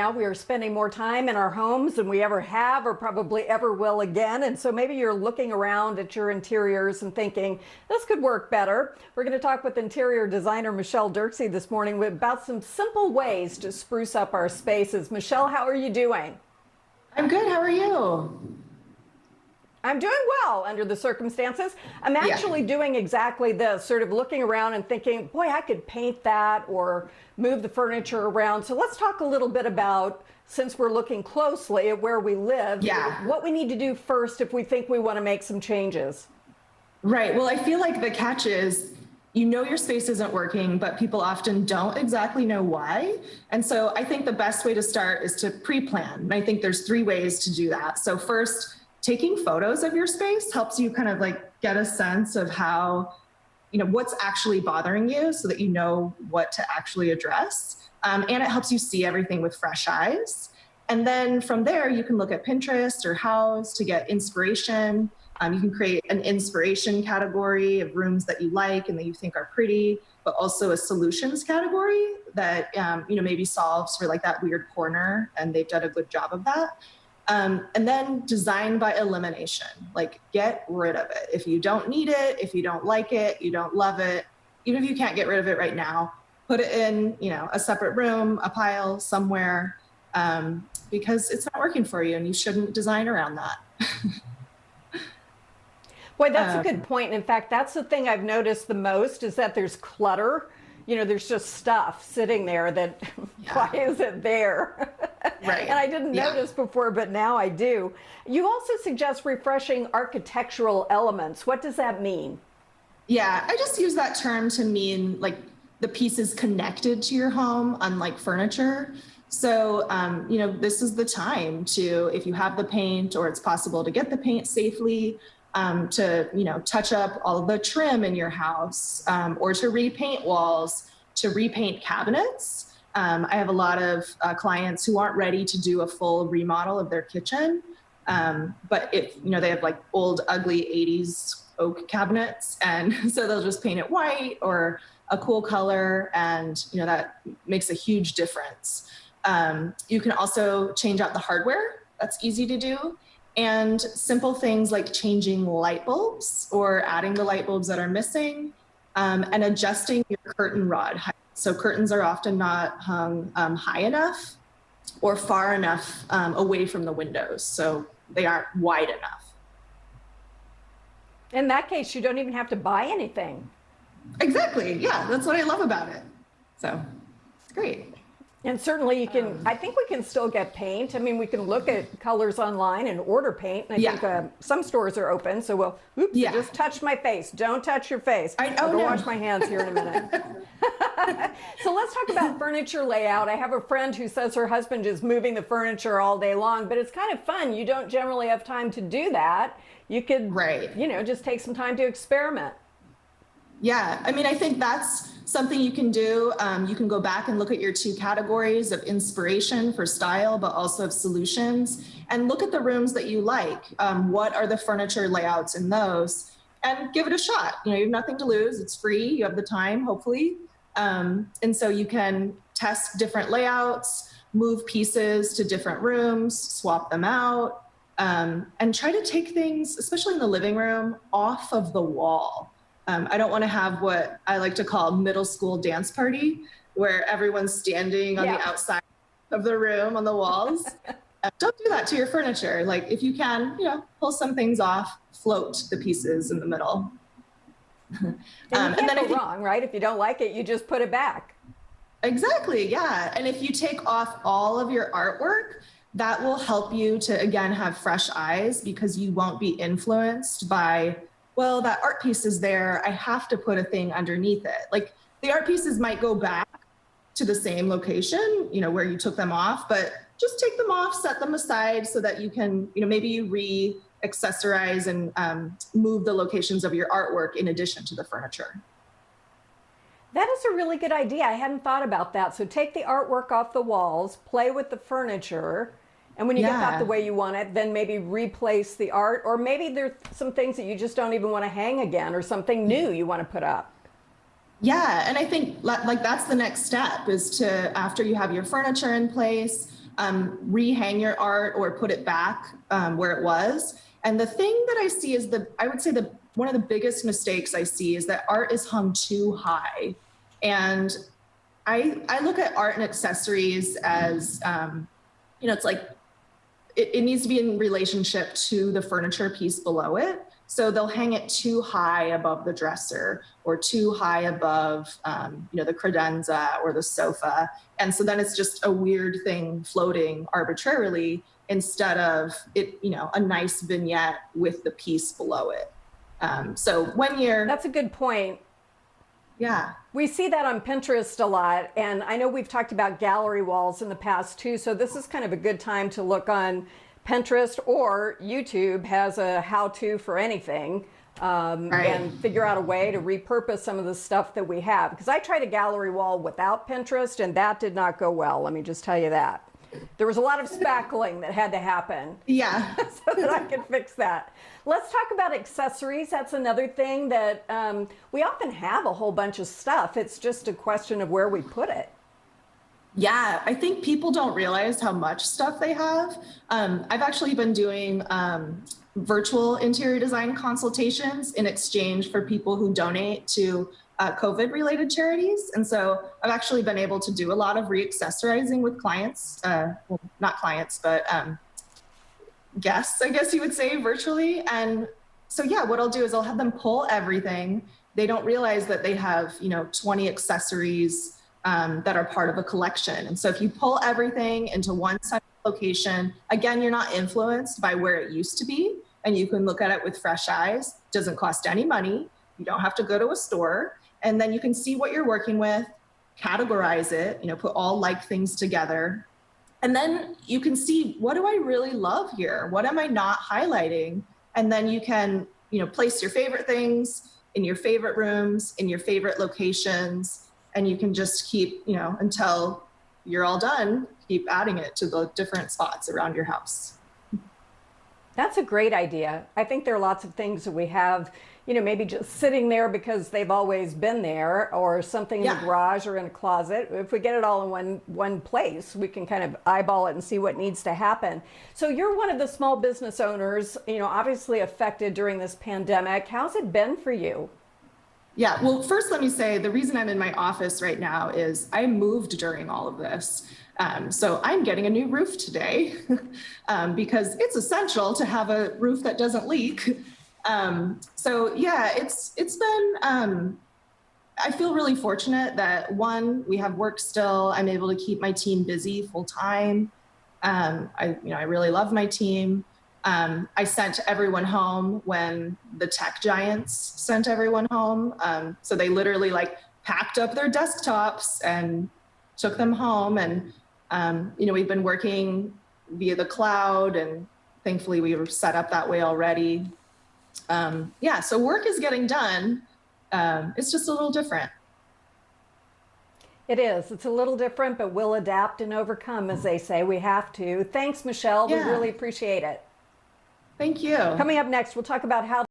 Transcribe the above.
Now we are spending more time in our homes than we ever have or probably ever will again. And so maybe you're looking around at your interiors and thinking, this could work better. We're going to talk with interior designer Michelle Dirkse this morning about some simple ways to spruce up our spaces. Michelle, how are you doing? I'm good. How are you? I'm doing well under the circumstances. I'm actually doing exactly this, sort of looking around and thinking, boy, I could paint that or move the furniture around. So let's talk a little bit about, since we're looking closely at where we live, what we need to do first if we think we want to make some changes. Right. Well, I feel like the catch is, you know, your space isn't working, but people often don't exactly know why. And so I think the best way to start is to pre-plan. And I think there's 3 ways to do that. So first, taking photos of your space helps you kind of like get a sense of how, you know, what's actually bothering you so that you know what to actually address. And it helps you see everything with fresh eyes. And then from there, you can look at Pinterest or Houzz to get inspiration. You can create an inspiration category of rooms that you like and that you think are pretty, but also a solutions category that, you know, maybe solves for like that weird corner, and they've done a good job of that. And then design by elimination, like get rid of it. If you don't need it, if you don't like it, you don't love it, even if you can't get rid of it right now, put it in, you know, a separate room, a pile somewhere, because it's not working for you and you shouldn't design around that. Boy, that's a good point. In fact, that's the thing I've noticed the most is that there's clutter. You know, there's just stuff sitting there that, why is it there? Right. And I didn't notice before, but now I do. You also suggest refreshing architectural elements. What does that mean? Yeah, I just use that term to mean like the pieces connected to your home, unlike furniture. So, you know, this is the time to, if you have the paint or it's possible to get the paint safely, to, you know, touch up all the trim in your house, or to repaint walls, to repaint cabinets. I have a lot of clients who aren't ready to do a full remodel of their kitchen. But if, you know, they have like old, ugly 80s oak cabinets, and so they'll just paint it white or a cool color. And, you know, that makes a huge difference. You can also change out the hardware. That's easy to do. And simple things like changing light bulbs or adding the light bulbs that are missing, and adjusting your curtain rod height. So curtains are often not hung high enough or far enough away from the windows, so they aren't wide enough. In that case, you don't even have to buy anything. Exactly. Yeah, that's what I love about it. So it's great. And certainly you can, I think we can still get paint. I mean, we can look at colors online and order paint. And I think some stores are open. So, well, oops, I just touched my face. Don't touch your face. I'll go wash my hands here in a minute. So let's talk about furniture layout. I have a friend who says her husband is moving the furniture all day long, but it's kind of fun. You don't generally have time to do that. You could, you know, just take some time to experiment. Yeah, I mean, I think that's something you can do. You can go back and look at your 2 categories of inspiration for style, but also of solutions, and look at the rooms that you like. What are the furniture layouts in those? And give it a shot. You know, you have nothing to lose. It's free. You have the time, hopefully. And so you can test different layouts, move pieces to different rooms, swap them out, and try to take things, especially in the living room, off of the wall. I don't want to have what I like to call middle school dance party, where everyone's standing on the outside of the room on the walls. Don't do that to your furniture. Like, if you can, you know, pull some things off, float the pieces in the middle. And you can't go wrong, right? If you don't like it, you just put it back. Exactly, yeah. And if you take off all of your artwork, that will help you to, again, have fresh eyes, because you won't be influenced by, well, that art piece is there, I have to put a thing underneath it. Like, the art pieces might go back to the same location, you know, where you took them off, but just take them off, set them aside so that you can, you know, maybe you re-accessorize and move the locations of your artwork in addition to the furniture. That is a really good idea. I hadn't thought about that. So take the artwork off the walls, play with the furniture, and when you get that the way you want it, then maybe replace the art, or maybe there's some things that you just don't even want to hang again, or something new you want to put up. Yeah, and I think like that's the next step, is to, after you have your furniture in place, rehang your art or put it back where it was. And the thing that I see is I would say one of the biggest mistakes I see is that art is hung too high. And I look at art and accessories as, it's like, it needs to be in relationship to the furniture piece below it. So they'll hang it too high above the dresser or too high above, the credenza or the sofa. And so then it's just a weird thing floating arbitrarily instead of it, a nice vignette with the piece below it. So when you're... That's a good point. Yeah. We see that on Pinterest a lot, and I know we've talked about gallery walls in the past too, so this is kind of a good time to look on Pinterest, or YouTube has a how-to for anything, and figure out a way to repurpose some of the stuff that we have. Because I tried a gallery wall without Pinterest, and that did not go well, let me just tell you that. There was a lot of spackling that had to happen. Yeah. So that I could fix that. Let's talk about accessories. That's another thing that we often have a whole bunch of stuff. It's just a question of where we put it. Yeah, I think people don't realize how much stuff they have. I've actually been doing virtual interior design consultations in exchange for people who donate to COVID-related charities. And so I've actually been able to do a lot of re-accessorizing with clients, well, not clients, but guests, I guess you would say, virtually. And so, yeah, what I'll do is I'll have them pull everything. They don't realize that they have, 20 accessories that are part of a collection. And so if you pull everything into one central location, again, you're not influenced by where it used to be, and you can look at it with fresh eyes. It doesn't cost any money. You don't have to go to a store. And then you can see what you're working with, categorize it, put all like things together. And then you can see, what do I really love here? What am I not highlighting? And then you can, place your favorite things in your favorite rooms, in your favorite locations, and you can just keep, until you're all done, keep adding it to the different spots around your house. That's a great idea. I think there are lots of things that we have, maybe just sitting there because they've always been there, or something in the garage or in a closet. If we get it all in one place, we can kind of eyeball it and see what needs to happen. So you're one of the small business owners, obviously affected during this pandemic. How's it been for you? Yeah, well, first let me say the reason I'm in my office right now is I moved during all of this. So I'm getting a new roof today because it's essential to have a roof that doesn't leak. So yeah, it's been, I feel really fortunate that, one, we have work still. I'm able to keep my team busy full time. I really love my team. I sent everyone home when the tech giants sent everyone home. So they literally packed up their desktops and took them home. And, we've been working via the cloud, and thankfully we were set up that way already. So work is getting done. It's just a little different. It is. It's a little different, but we'll adapt and overcome, as they say. We have to. Thanks, Michelle. We really appreciate it. Thank you. Coming up next, we'll talk about how